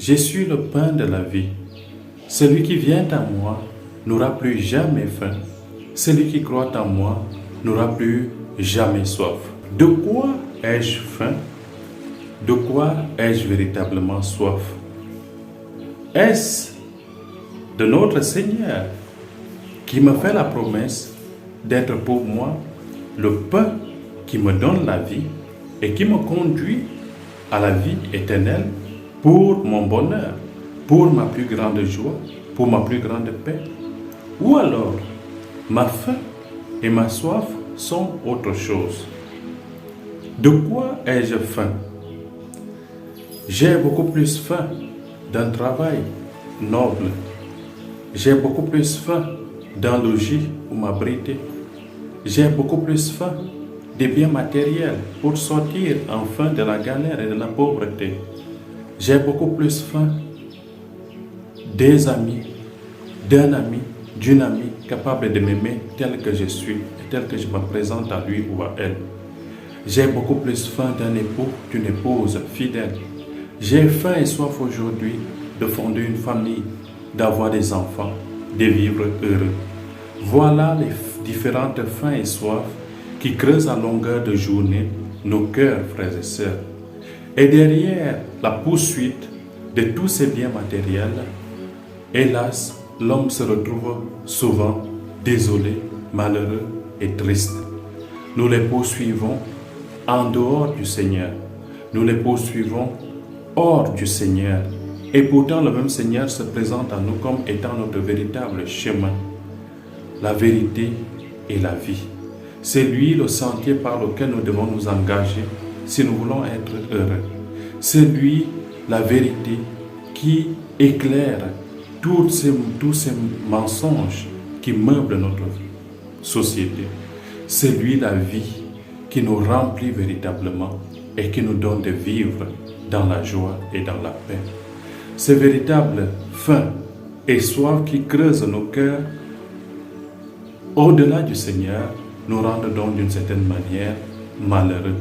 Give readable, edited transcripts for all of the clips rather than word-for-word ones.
Je suis le pain de la vie. Celui qui vient à moi n'aura plus jamais faim. Celui qui croit en moi n'aura plus jamais soif. De quoi ai-je faim? De quoi ai-je véritablement soif? Est-ce de notre Seigneur qui me fait la promesse d'être pour moi le pain qui me donne la vie et qui me conduit à la vie éternelle pour mon bonheur, pour ma plus grande joie, pour ma plus grande paix? Ou alors, ma faim et ma soif sont autre chose? De quoi ai-je faim? J'ai beaucoup plus faim d'un travail noble. J'ai beaucoup plus faim d'un logis où m'abriter. J'ai beaucoup plus faim des biens matériels pour sortir enfin de la galère et de la pauvreté. J'ai beaucoup plus faim des amis, d'un ami, d'une amie capable de m'aimer tel que je suis et tel que je me présente à lui ou à elle. J'ai beaucoup plus faim d'un époux, d'une épouse fidèle. J'ai faim et soif aujourd'hui de fonder une famille, d'avoir des enfants, de vivre heureux. Voilà les différentes faims et soifs qui creusent à longueur de journée nos cœurs, frères et sœurs. Et derrière la poursuite de tous ces biens matériels, hélas, l'homme se retrouve souvent désolé, malheureux et triste. Nous les poursuivons en dehors du Seigneur. Nous les poursuivons hors du Seigneur. Et pourtant, le même Seigneur se présente à nous comme étant notre véritable chemin. La vérité et la vie. C'est lui le sentier par lequel nous devons nous engager si nous voulons être heureux. C'est lui la vérité qui éclaire tous ces mensonges qui meublent notre société. C'est lui la vie qui nous remplit véritablement et qui nous donne de vivre dans la joie et dans la paix. Ces véritables faim et soif qui creusent nos cœurs au-delà du Seigneur nous rendent donc d'une certaine manière malheureux.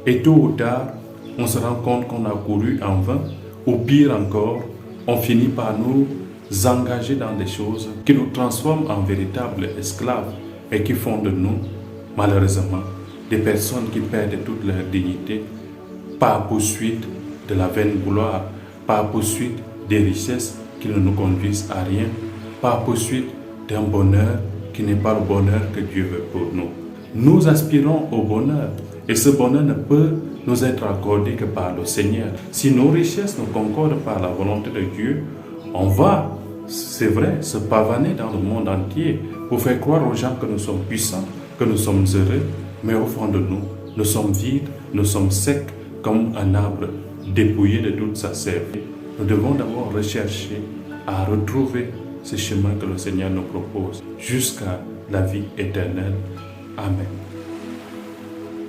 Et tôt ou tard, on se rend compte qu'on a couru en vain, ou pire encore, on finit par nous engager dans des choses qui nous transforment en véritables esclaves et qui font de nous, malheureusement, des personnes qui perdent toute leur dignité par poursuite de la vaine gloire, par poursuite des richesses qui ne nous conduisent à rien, par poursuite d'un bonheur qui n'est pas le bonheur que Dieu veut pour nous. Nous aspirons au bonheur et ce bonheur ne peut nous être accordé que par le Seigneur. Si nos richesses ne concordent pas à la volonté de Dieu, on va, c'est vrai, se pavaner dans le monde entier pour faire croire aux gens que nous sommes puissants, que nous sommes heureux, mais au fond de nous, nous sommes vides, nous sommes secs comme un arbre dépouillé de toute sa sève. Nous devons d'abord rechercher à retrouver ce chemin que le Seigneur nous propose jusqu'à la vie éternelle. Amen.